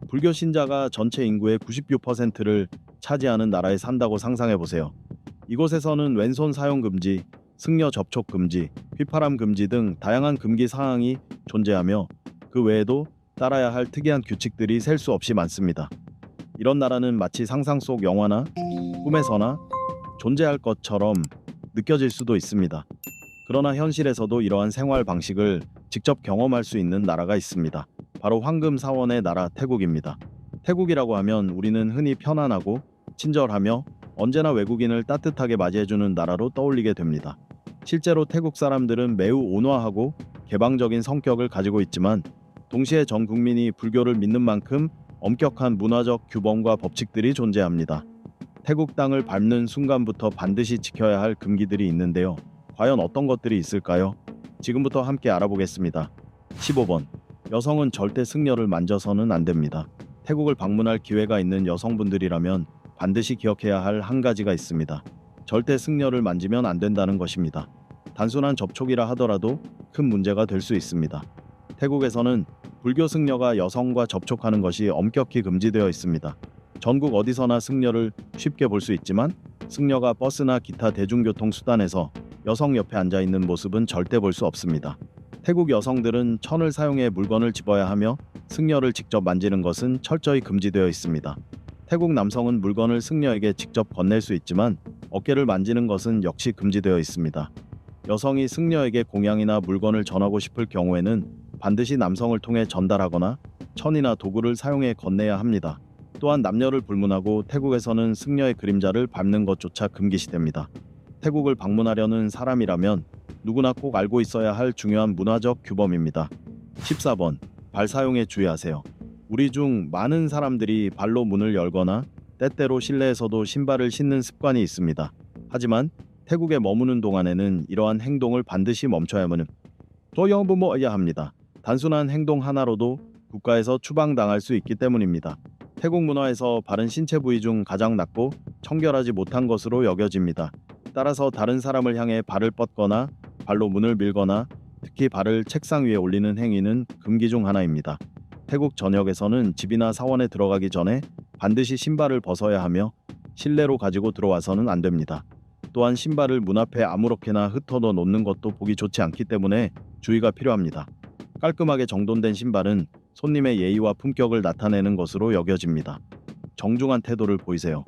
불교 신자가 전체 인구의 96%를 차지하는 나라에 산다고 상상해 보세요. 이곳에서는 왼손 사용 금지, 승려 접촉 금지, 휘파람 금지 등 다양한 금기 사항이 존재하며 그 외에도 따라야 할 특이한 규칙들이 셀 수 없이 많습니다. 이런 나라는 마치 상상 속 영화나 꿈에서나 존재할 것처럼 느껴질 수도 있습니다. 그러나 현실에서도 이러한 생활 방식을 직접 경험할 수 있는 나라가 있습니다. 바로 황금 사원의 나라 태국입니다. 태국이라고 하면 우리는 흔히 편안하고 친절하며 언제나 외국인을 따뜻하게 맞이해주는 나라로 떠올리게 됩니다. 실제로 태국 사람들은 매우 온화하고 개방적인 성격을 가지고 있지만 동시에 전 국민이 불교를 믿는 만큼 엄격한 문화적 규범과 법칙들이 존재합니다. 태국 땅을 밟는 순간부터 반드시 지켜야 할 금기들이 있는데요. 과연 어떤 것들이 있을까요? 지금부터 함께 알아보겠습니다. 15번. 여성은 절대 승려를 만져서는 안 됩니다. 태국을 방문할 기회가 있는 여성분들이라면 반드시 기억해야 할 한 가지가 있습니다. 절대 승려를 만지면 안 된다는 것입니다. 단순한 접촉이라 하더라도 큰 문제가 될 수 있습니다. 태국에서는 불교 승려가 여성과 접촉하는 것이 엄격히 금지되어 있습니다. 전국 어디서나 승려를 쉽게 볼 수 있지만 승려가 버스나 기타 대중교통 수단에서 여성 옆에 앉아 있는 모습은 절대 볼 수 없습니다. 태국 여성들은 천을 사용해 물건을 집어야 하며 승려를 직접 만지는 것은 철저히 금지되어 있습니다. 태국 남성은 물건을 승려에게 직접 건넬 수 있지만 어깨를 만지는 것은 역시 금지되어 있습니다. 여성이 승려에게 공양이나 물건을 전하고 싶을 경우에는 반드시 남성을 통해 전달하거나 천이나 도구를 사용해 건네야 합니다. 또한 남녀를 불문하고 태국에서는 승려의 그림자를 밟는 것조차 금기시됩니다. 태국을 방문하려는 사람이라면 누구나 꼭 알고 있어야 할 중요한 문화적 규범입니다. 14번. 발 사용에 주의하세요. 우리 중 많은 사람들이 발로 문을 열거나 때때로 실내에서도 신발을 신는 습관이 있습니다. 하지만 태국에 머무는 동안에는 이러한 행동을 반드시 멈춰야만 도영부모해야 합니다. 단순한 행동 하나로도 국가에서 추방당할 수 있기 때문입니다. 태국 문화에서 발은 신체 부위 중 가장 낮고 청결하지 못한 것으로 여겨집니다. 따라서 다른 사람을 향해 발을 뻗거나 발로 문을 밀거나 특히 발을 책상 위에 올리는 행위는 금기 중 하나입니다. 태국 전역에서는 집이나 사원에 들어가기 전에 반드시 신발을 벗어야 하며 실내로 가지고 들어와서는 안 됩니다. 또한 신발을 문 앞에 아무렇게나 흩어져 놓는 것도 보기 좋지 않기 때문에 주의가 필요합니다. 깔끔하게 정돈된 신발은 손님의 예의와 품격을 나타내는 것으로 여겨집니다. 정중한 태도를 보이세요.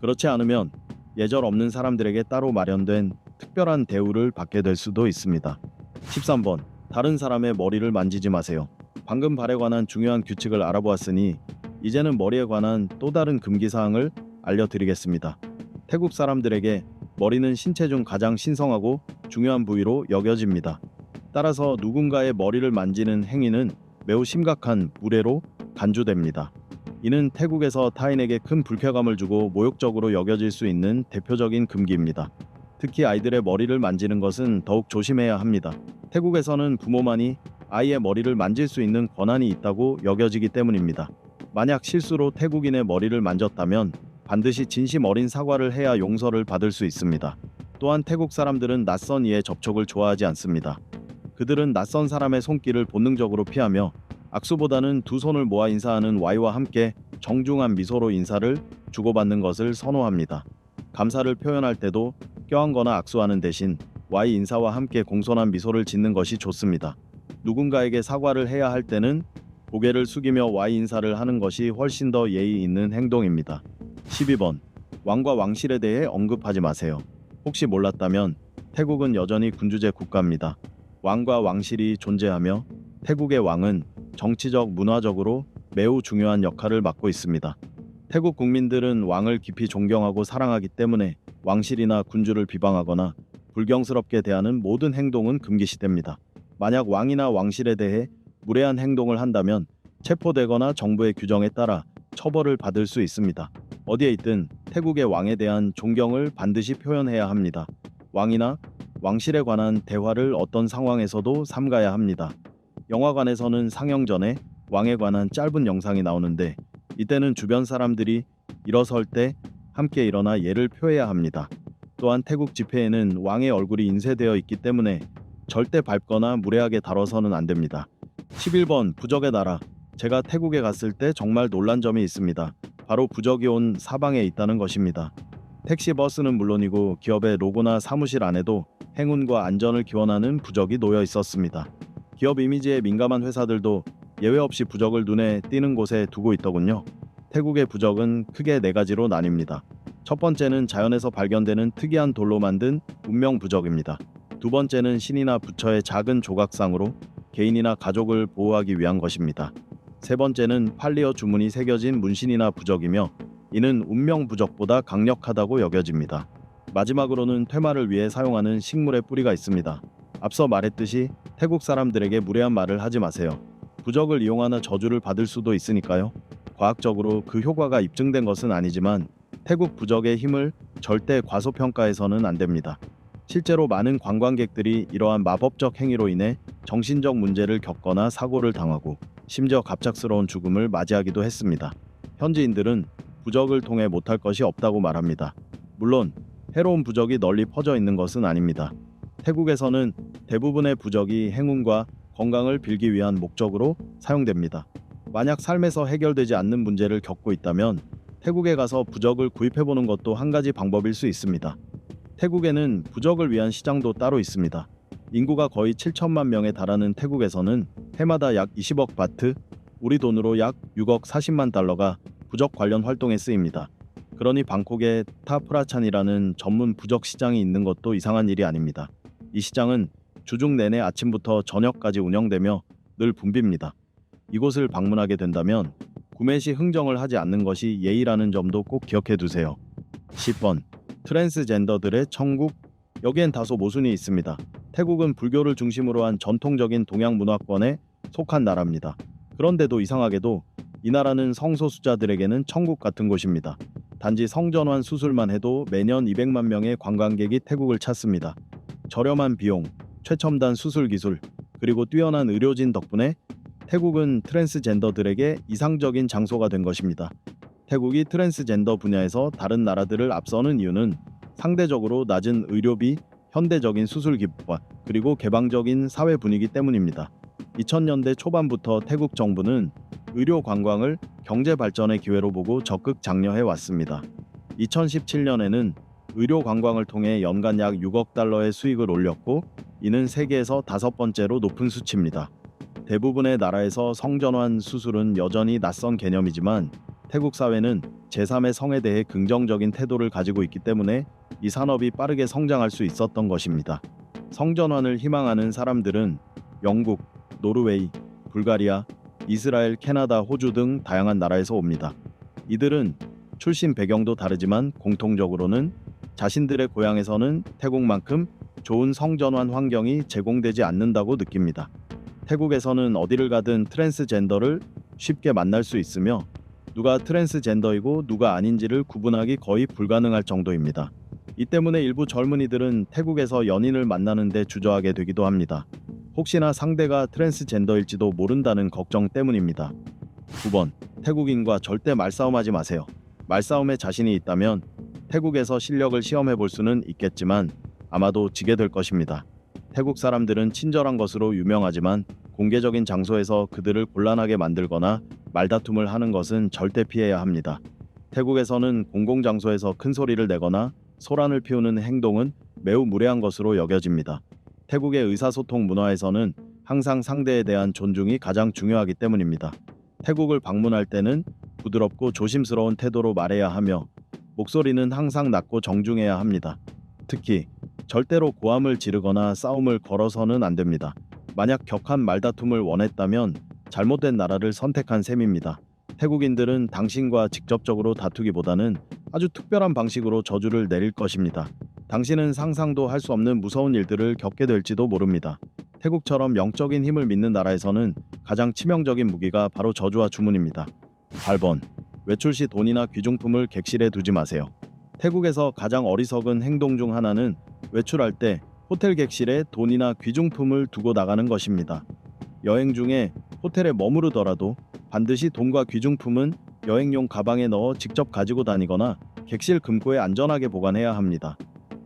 그렇지 않으면 예절 없는 사람들에게 따로 마련된 특별한 대우를 받게 될 수도 있습니다. 13번. 다른 사람의 머리를 만지지 마세요. 방금 발에 관한 중요한 규칙을 알아보았으니 이제는 머리에 관한 또 다른 금기사항을 알려드리겠습니다. 태국 사람들에게 머리는 신체 중 가장 신성하고 중요한 부위로 여겨집니다. 따라서 누군가의 머리를 만지는 행위는 매우 심각한 무례로 간주됩니다. 이는 태국에서 타인에게 큰 불쾌감을 주고 모욕적으로 여겨질 수 있는 대표적인 금기입니다. 특히 아이들의 머리를 만지는 것은 더욱 조심해야 합니다. 태국에서는 부모만이 아이의 머리를 만질 수 있는 권한이 있다고 여겨지기 때문입니다. 만약 실수로 태국인의 머리를 만졌다면 반드시 진심 어린 사과를 해야 용서를 받을 수 있습니다. 또한 태국 사람들은 낯선 이의 접촉을 좋아하지 않습니다. 그들은 낯선 사람의 손길을 본능적으로 피하며 악수보다는 두 손을 모아 인사하는 Y와 함께 정중한 미소로 인사를 주고받는 것을 선호합니다. 감사를 표현할 때도 껴안거나 악수하는 대신 Y 인사와 함께 공손한 미소를 짓는 것이 좋습니다. 누군가에게 사과를 해야 할 때는 고개를 숙이며 Y 인사를 하는 것이 훨씬 더 예의 있는 행동입니다. 12번. 왕과 왕실에 대해 언급하지 마세요. 혹시 몰랐다면 태국은 여전히 군주제 국가입니다. 왕과 왕실이 존재하며 태국의 왕은 정치적, 문화적으로 매우 중요한 역할을 맡고 있습니다. 태국 국민들은 왕을 깊이 존경하고 사랑하기 때문에 왕실이나 군주를 비방하거나 불경스럽게 대하는 모든 행동은 금기시됩니다. 만약 왕이나 왕실에 대해 무례한 행동을 한다면 체포되거나 정부의 규정에 따라 처벌을 받을 수 있습니다. 어디에 있든 태국의 왕에 대한 존경을 반드시 표현해야 합니다. 왕이나 왕실에 관한 대화를 어떤 상황에서도 삼가야 합니다. 영화관에서는 상영 전에 왕에 관한 짧은 영상이 나오는데 이때는 주변 사람들이 일어설 때 함께 일어나 예를 표해야 합니다. 또한 태국 집회에는 왕의 얼굴이 인쇄되어 있기 때문에 절대 밟거나 무례하게 다뤄서는 안 됩니다. 11번. 부적의 나라. 제가 태국에 갔을 때 정말 놀란 점이 있습니다. 바로 부적이 온 사방에 있다는 것입니다. 택시 버스는 물론이고 기업의 로고나 사무실 안에도 행운과 안전을 기원하는 부적이 놓여 있었습니다. 기업 이미지에 민감한 회사들도 예외 없이 부적을 눈에 띄는 곳에 두고 있더군요. 태국의 부적은 크게 네 가지로 나뉩니다. 첫 번째는 자연에서 발견되는 특이한 돌로 만든 운명 부적입니다. 두 번째는 신이나 부처의 작은 조각상으로 개인이나 가족을 보호하기 위한 것입니다. 세 번째는 팔리어 주문이 새겨진 문신이나 부적이며 이는 운명 부적보다 강력하다고 여겨집니다. 마지막으로는 퇴마를 위해 사용하는 식물의 뿌리가 있습니다. 앞서 말했듯이 태국 사람들에게 무례한 말을 하지 마세요. 부적을 이용하나 저주를 받을 수도 있으니까요. 과학적으로 그 효과가 입증된 것은 아니지만 태국 부적의 힘을 절대 과소평가해서는 안 됩니다. 실제로 많은 관광객들이 이러한 마법적 행위로 인해 정신적 문제를 겪거나 사고를 당하고 심지어 갑작스러운 죽음을 맞이하기도 했습니다. 현지인들은 부적을 통해 못할 것이 없다고 말합니다. 물론 해로운 부적이 널리 퍼져 있는 것은 아닙니다. 태국에서는 대부분의 부적이 행운과 건강을 빌기 위한 목적으로 사용됩니다. 만약 삶에서 해결되지 않는 문제를 겪고 있다면 태국에 가서 부적을 구입해보는 것도 한 가지 방법일 수 있습니다. 태국에는 부적을 위한 시장도 따로 있습니다. 인구가 거의 7천만 명에 달하는 태국에서는 해마다 약 20억 바트, 우리 돈으로 약 6억 40만 달러가 부적 관련 활동에 쓰입니다. 그러니 방콕에 타프라찬이라는 전문 부적 시장이 있는 것도 이상한 일이 아닙니다. 이 시장은 주중 내내 아침부터 저녁까지 운영되며 늘 붐빕니다. 이곳을 방문하게 된다면 구매 시 흥정을 하지 않는 것이 예의라는 점도 꼭 기억해 두세요. 10번. 트랜스젠더들의 천국. 여기엔 다소 모순이 있습니다. 태국은 불교를 중심으로 한 전통적인 동양 문화권에 속한 나라입니다. 그런데도 이상하게도 이 나라는 성소수자들에게는 천국 같은 곳입니다. 단지 성전환 수술만 해도 매년 200만 명의 관광객이 태국을 찾습니다. 저렴한 비용, 최첨단 수술 기술, 그리고 뛰어난 의료진 덕분에 태국은 트랜스젠더들에게 이상적인 장소가 된 것입니다. 태국이 트랜스젠더 분야에서 다른 나라들을 앞서는 이유는 상대적으로 낮은 의료비, 현대적인 수술 기법, 그리고 개방적인 사회 분위기 때문입니다. 2000년대 초반부터 태국 정부는 의료 관광을 경제 발전의 기회로 보고 적극 장려해 왔습니다. 2017년에는 의료 관광을 통해 연간 약 6억 달러의 수익을 올렸고 이는 세계에서 5번째로 높은 수치입니다. 대부분의 나라에서 성전환 수술은 여전히 낯선 개념이지만 태국 사회는 제3의 성에 대해 긍정적인 태도를 가지고 있기 때문에 이 산업이 빠르게 성장할 수 있었던 것입니다. 성전환을 희망하는 사람들은 영국, 노르웨이, 불가리아, 이스라엘, 캐나다, 호주 등 다양한 나라에서 옵니다. 이들은 출신 배경도 다르지만 공통적으로는 자신들의 고향에서는 태국만큼 좋은 성전환 환경이 제공되지 않는다고 느낍니다. 태국에서는 어디를 가든 트랜스젠더를 쉽게 만날 수 있으며 누가 트랜스젠더이고 누가 아닌지를 구분하기 거의 불가능할 정도입니다. 이 때문에 일부 젊은이들은 태국에서 연인을 만나는 데 주저하게 되기도 합니다. 혹시나 상대가 트랜스젠더일지도 모른다는 걱정 때문입니다. 9번. 태국인과 절대 말싸움하지 마세요. 말싸움에 자신이 있다면 태국에서 실력을 시험해 볼 수는 있겠지만 아마도 지게 될 것입니다. 태국 사람들은 친절한 것으로 유명하지만 공개적인 장소에서 그들을 곤란하게 만들거나 말다툼을 하는 것은 절대 피해야 합니다. 태국에서는 공공장소에서 큰 소리를 내거나 소란을 피우는 행동은 매우 무례한 것으로 여겨집니다. 태국의 의사소통 문화에서는 항상 상대에 대한 존중이 가장 중요하기 때문입니다. 태국을 방문할 때는 부드럽고 조심스러운 태도로 말해야 하며 목소리는 항상 낮고 정중해야 합니다. 특히 절대로 고함을 지르거나 싸움을 걸어서는 안 됩니다. 만약 격한 말다툼을 원했다면 잘못된 나라를 선택한 셈입니다. 태국인들은 당신과 직접적으로 다투기보다는 아주 특별한 방식으로 저주를 내릴 것입니다. 당신은 상상도 할 수 없는 무서운 일들을 겪게 될지도 모릅니다. 태국처럼 영적인 힘을 믿는 나라에서는 가장 치명적인 무기가 바로 저주와 주문입니다. 8번. 외출 시 돈이나 귀중품을 객실에 두지 마세요. 태국에서 가장 어리석은 행동 중 하나는 외출할 때 호텔 객실에 돈이나 귀중품을 두고 나가는 것입니다. 여행 중에 호텔에 머무르더라도 반드시 돈과 귀중품은 여행용 가방에 넣어 직접 가지고 다니거나 객실 금고에 안전하게 보관해야 합니다.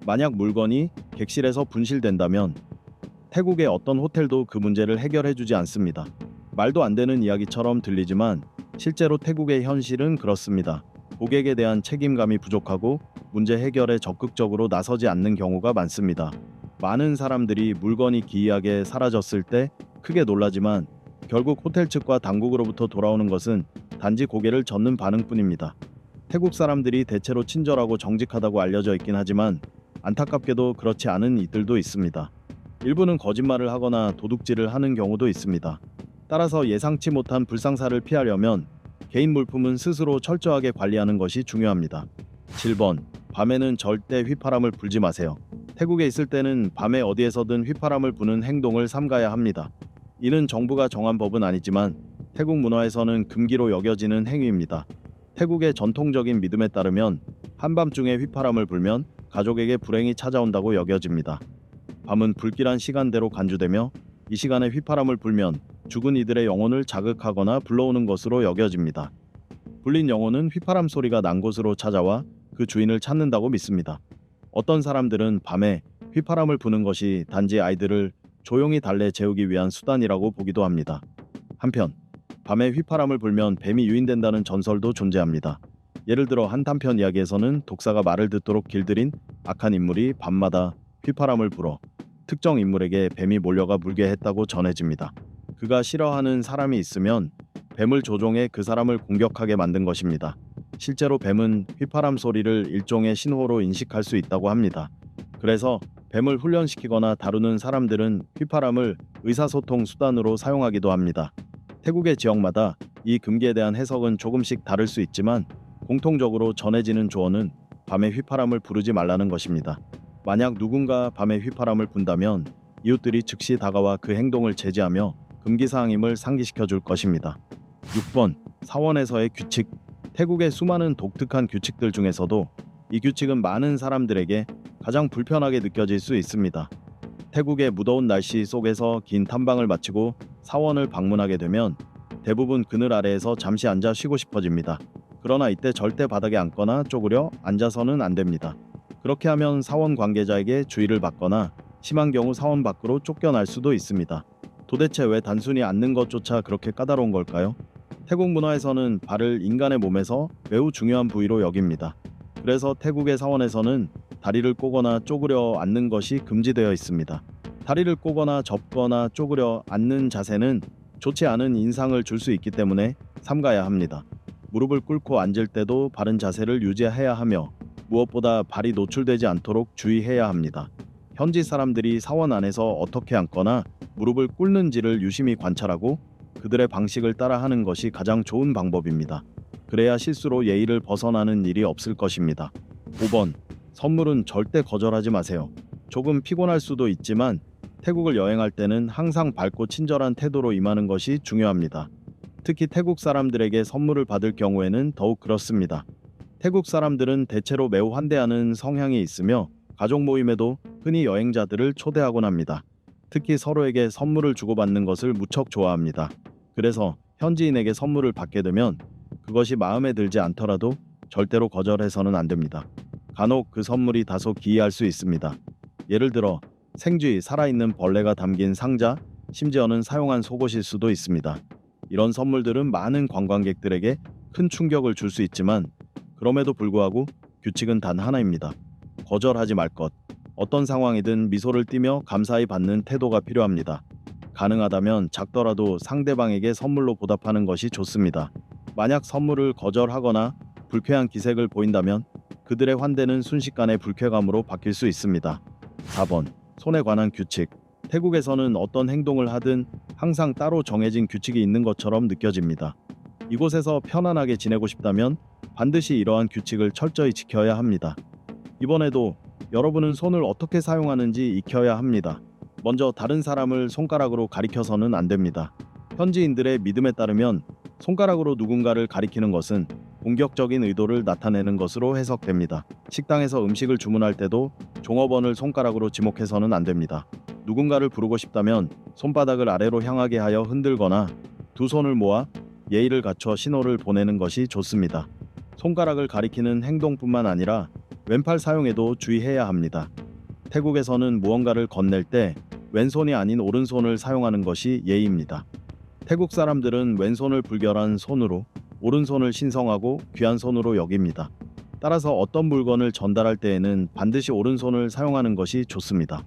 만약 물건이 객실에서 분실된다면 태국의 어떤 호텔도 그 문제를 해결해주지 않습니다. 말도 안 되는 이야기처럼 들리지만 실제로 태국의 현실은 그렇습니다. 고객에 대한 책임감이 부족하고 문제 해결에 적극적으로 나서지 않는 경우가 많습니다. 많은 사람들이 물건이 기이하게 사라졌을 때 크게 놀라지만 결국 호텔 측과 당국으로부터 돌아오는 것은 단지 고개를 젓는 반응뿐입니다. 태국 사람들이 대체로 친절하고 정직하다고 알려져 있긴 하지만 안타깝게도 그렇지 않은 이들도 있습니다. 일부는 거짓말을 하거나 도둑질을 하는 경우도 있습니다. 따라서 예상치 못한 불상사를 피하려면 개인 물품은 스스로 철저하게 관리하는 것이 중요합니다. 7번. 밤에는 절대 휘파람을 불지 마세요. 태국에 있을 때는 밤에 어디에서든 휘파람을 부는 행동을 삼가야 합니다. 이는 정부가 정한 법은 아니지만 태국 문화에서는 금기로 여겨지는 행위입니다. 태국의 전통적인 믿음에 따르면 한밤중에 휘파람을 불면 가족에게 불행이 찾아온다고 여겨집니다. 밤은 불길한 시간대로 간주되며 이 시간에 휘파람을 불면 죽은 이들의 영혼을 자극하거나 불러오는 것으로 여겨집니다. 불린 영혼은 휘파람 소리가 난 곳으로 찾아와 그 주인을 찾는다고 믿습니다. 어떤 사람들은 밤에 휘파람을 부는 것이 단지 아이들을 조용히 달래 재우기 위한 수단이라고 보기도 합니다. 한편 밤에 휘파람을 불면 뱀이 유인된다는 전설도 존재합니다. 예를 들어 한 단편 이야기에서는 독사가 말을 듣도록 길들인 악한 인물이 밤마다 휘파람을 불어 특정 인물에게 뱀이 몰려가 물게 했다고 전해집니다. 그가 싫어하는 사람이 있으면 뱀을 조종해 그 사람을 공격하게 만든 것입니다. 실제로 뱀은 휘파람 소리를 일종의 신호로 인식할 수 있다고 합니다. 그래서 뱀을 훈련시키거나 다루는 사람들은 휘파람을 의사소통 수단으로 사용하기도 합니다. 태국의 지역마다 이 금기에 대한 해석은 조금씩 다를 수 있지만 공통적으로 전해지는 조언은 밤에 휘파람을 부르지 말라는 것입니다. 만약 누군가 밤에 휘파람을 분다면 이웃들이 즉시 다가와 그 행동을 제지하며 금기사항임을 상기시켜 줄 것입니다. 6번. 사원에서의 규칙. 태국의 수많은 독특한 규칙들 중에서도 이 규칙은 많은 사람들에게 가장 불편하게 느껴질 수 있습니다. 태국의 무더운 날씨 속에서 긴 탐방을 마치고 사원을 방문하게 되면 대부분 그늘 아래에서 잠시 앉아 쉬고 싶어집니다. 그러나 이때 절대 바닥에 앉거나 쪼그려 앉아서는 안 됩니다. 그렇게 하면 사원 관계자에게 주의를 받거나 심한 경우 사원 밖으로 쫓겨날 수도 있습니다. 도대체 왜 단순히 앉는 것조차 그렇게 까다로운 걸까요? 태국 문화에서는 발을 인간의 몸에서 매우 중요한 부위로 여깁니다. 그래서 태국의 사원에서는 다리를 꼬거나 쪼그려 앉는 것이 금지되어 있습니다. 다리를 꼬거나 접거나 쪼그려 앉는 자세는 좋지 않은 인상을 줄 수 있기 때문에 삼가야 합니다. 무릎을 꿇고 앉을 때도 바른 자세를 유지해야 하며 무엇보다 발이 노출되지 않도록 주의해야 합니다. 현지 사람들이 사원 안에서 어떻게 앉거나 무릎을 꿇는지를 유심히 관찰하고 그들의 방식을 따라 하는 것이 가장 좋은 방법입니다. 그래야 실수로 예의를 벗어나는 일이 없을 것입니다. 5번. 선물은 절대 거절하지 마세요. 조금 피곤할 수도 있지만 태국을 여행할 때는 항상 밝고 친절한 태도로 임하는 것이 중요합니다. 특히 태국 사람들에게 선물을 받을 경우에는 더욱 그렇습니다. 태국 사람들은 대체로 매우 환대하는 성향이 있으며 가족 모임에도 흔히 여행자들을 초대하곤 합니다. 특히 서로에게 선물을 주고받는 것을 무척 좋아합니다. 그래서 현지인에게 선물을 받게 되면 그것이 마음에 들지 않더라도 절대로 거절해서는 안 됩니다. 간혹 그 선물이 다소 기이할 수 있습니다. 예를 들어 생쥐, 살아있는 벌레가 담긴 상자, 심지어는 사용한 속옷일 수도 있습니다. 이런 선물들은 많은 관광객들에게 큰 충격을 줄 수 있지만 그럼에도 불구하고 규칙은 단 하나입니다. 거절하지 말 것. 어떤 상황이든 미소를 띠며 감사히 받는 태도가 필요합니다. 가능하다면 작더라도 상대방에게 선물로 보답하는 것이 좋습니다. 만약 선물을 거절하거나 불쾌한 기색을 보인다면 그들의 환대는 순식간에 불쾌감으로 바뀔 수 있습니다. 4번. 손에 관한 규칙. 태국에서는 어떤 행동을 하든 항상 따로 정해진 규칙이 있는 것처럼 느껴집니다. 이곳에서 편안하게 지내고 싶다면 반드시 이러한 규칙을 철저히 지켜야 합니다. 이번에도 여러분은 손을 어떻게 사용하는지 익혀야 합니다. 먼저 다른 사람을 손가락으로 가리켜서는 안 됩니다. 현지인들의 믿음에 따르면 손가락으로 누군가를 가리키는 것은 공격적인 의도를 나타내는 것으로 해석됩니다. 식당에서 음식을 주문할 때도 종업원을 손가락으로 지목해서는 안 됩니다. 누군가를 부르고 싶다면 손바닥을 아래로 향하게 하여 흔들거나 두 손을 모아 예의를 갖춰 신호를 보내는 것이 좋습니다. 손가락을 가리키는 행동뿐만 아니라 왼팔 사용에도 주의해야 합니다. 태국에서는 무언가를 건넬 때 왼손이 아닌 오른손을 사용하는 것이 예의입니다. 태국 사람들은 왼손을 불결한 손으로, 오른손을 신성하고 귀한 손으로 여깁니다. 따라서 어떤 물건을 전달할 때에는 반드시 오른손을 사용하는 것이 좋습니다.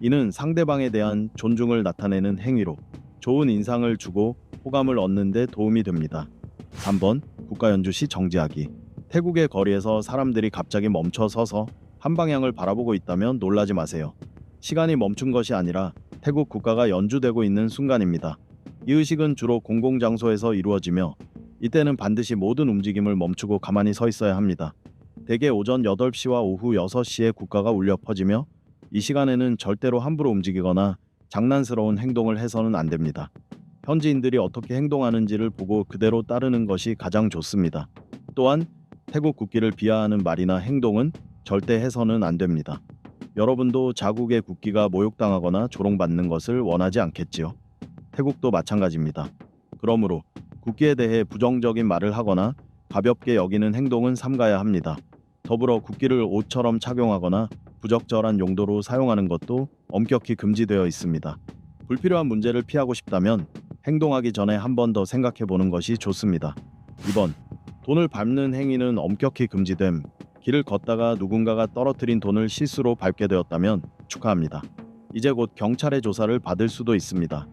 이는 상대방에 대한 존중을 나타내는 행위로 좋은 인상을 주고 호감을 얻는 데 도움이 됩니다. 3번 국가연주 시 정지하기. 태국의 거리에서 사람들이 갑자기 멈춰 서서 한 방향을 바라보고 있다면 놀라지 마세요. 시간이 멈춘 것이 아니라 태국 국가가 연주되고 있는 순간입니다. 이 의식은 주로 공공장소에서 이루어지며 이때는 반드시 모든 움직임을 멈추고 가만히 서 있어야 합니다. 대개 오전 8시와 오후 6시에 국가가 울려 퍼지며 이 시간에는 절대로 함부로 움직이거나 장난스러운 행동을 해서는 안 됩니다. 현지인들이 어떻게 행동하는지를 보고 그대로 따르는 것이 가장 좋습니다. 또한 태국 국기를 비하하는 말이나 행동은 절대 해서는 안 됩니다. 여러분도 자국의 국기가 모욕당하거나 조롱받는 것을 원하지 않겠지요. 태국도 마찬가지입니다. 그러므로 국기에 대해 부정적인 말을 하거나 가볍게 여기는 행동은 삼가야 합니다. 더불어 국기를 옷처럼 착용하거나 부적절한 용도로 사용하는 것도 엄격히 금지되어 있습니다. 불필요한 문제를 피하고 싶다면 행동하기 전에 한 번 더 생각해 보는 것이 좋습니다. 2번 돈을 밟는 행위는 엄격히 금지됨. 길을 걷다가 누군가가 떨어뜨린 돈을 실수로 밟게 되었다면 축하합니다. 이제 곧 경찰의 조사를 받을 수도 있습니다.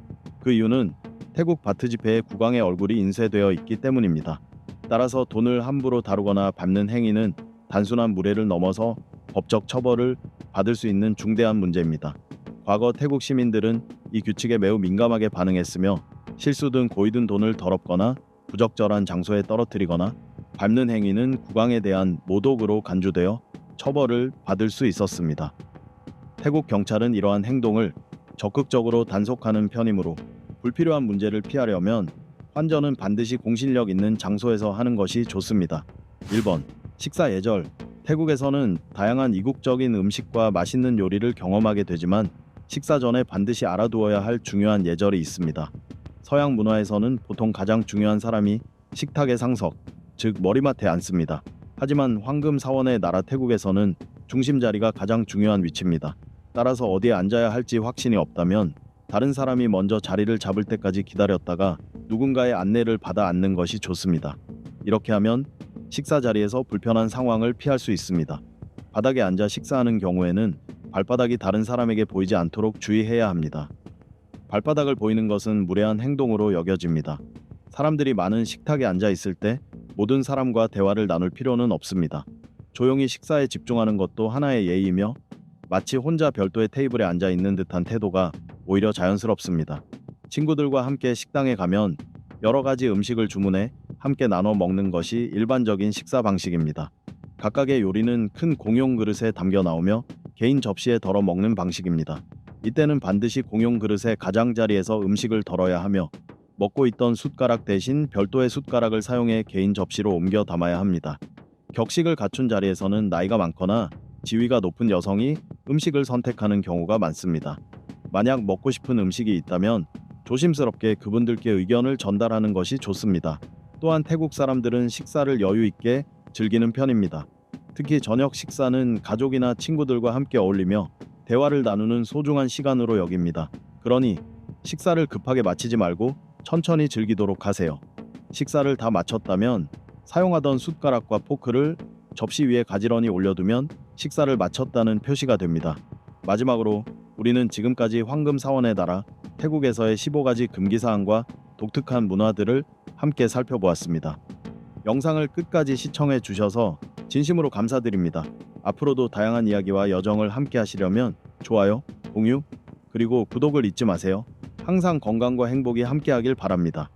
그 이유는 태국 바트 지폐에 국왕의 얼굴이 인쇄되어 있기 때문입니다. 따라서 돈을 함부로 다루거나 밟는 행위는 단순한 무례를 넘어서 법적 처벌을 받을 수 있는 중대한 문제입니다. 과거 태국 시민들은 이 규칙에 매우 민감하게 반응했으며 실수든 고의든 돈을 더럽거나 부적절한 장소에 떨어뜨리거나 밟는 행위는 국왕에 대한 모독으로 간주되어 처벌을 받을 수 있었습니다. 태국 경찰은 이러한 행동을 적극적으로 단속하는 편이므로 불필요한 문제를 피하려면 환전은 반드시 공신력 있는 장소에서 하는 것이 좋습니다. 1번 식사 예절. 태국에서는 다양한 이국적인 음식과 맛있는 요리를 경험하게 되지만 식사 전에 반드시 알아두어야 할 중요한 예절이 있습니다. 서양 문화에서는 보통 가장 중요한 사람이 식탁의 상석, 즉 머리맡에 앉습니다. 하지만 황금 사원의 나라 태국에서는 중심 자리가 가장 중요한 위치입니다. 따라서 어디에 앉아야 할지 확신이 없다면 다른 사람이 먼저 자리를 잡을 때까지 기다렸다가 누군가의 안내를 받아 앉는 것이 좋습니다. 이렇게 하면 식사 자리에서 불편한 상황을 피할 수 있습니다. 바닥에 앉아 식사하는 경우에는 발바닥이 다른 사람에게 보이지 않도록 주의해야 합니다. 발바닥을 보이는 것은 무례한 행동으로 여겨집니다. 사람들이 많은 식탁에 앉아 있을 때 모든 사람과 대화를 나눌 필요는 없습니다. 조용히 식사에 집중하는 것도 하나의 예의이며 마치 혼자 별도의 테이블에 앉아 있는 듯한 태도가 오히려 자연스럽습니다. 친구들과 함께 식당에 가면 여러 가지 음식을 주문해 함께 나눠 먹는 것이 일반적인 식사 방식입니다. 각각의 요리는 큰 공용 그릇에 담겨 나오며 개인 접시에 덜어 먹는 방식입니다. 이때는 반드시 공용 그릇의 가장자리에서 음식을 덜어야 하며 먹고 있던 숟가락 대신 별도의 숟가락을 사용해 개인 접시로 옮겨 담아야 합니다. 격식을 갖춘 자리에서는 나이가 많거나 지위가 높은 여성이 음식을 선택하는 경우가 많습니다. 만약 먹고 싶은 음식이 있다면 조심스럽게 그분들께 의견을 전달하는 것이 좋습니다. 또한 태국 사람들은 식사를 여유 있게 즐기는 편입니다. 특히 저녁 식사는 가족이나 친구들과 함께 어울리며 대화를 나누는 소중한 시간으로 여깁니다. 그러니 식사를 급하게 마치지 말고 천천히 즐기도록 하세요. 식사를 다 마쳤다면 사용하던 숟가락과 포크를 접시 위에 가지런히 올려두면 식사를 마쳤다는 표시가 됩니다. 마지막으로 우리는 지금까지 황금 사원의 나라 태국에서의 15가지 금기사항과 독특한 문화들을 함께 살펴보았습니다. 영상을 끝까지 시청해 주셔서 진심으로 감사드립니다. 앞으로도 다양한 이야기와 여정을 함께 하시려면 좋아요, 공유, 그리고 구독을 잊지 마세요. 항상 건강과 행복이 함께하길 바랍니다.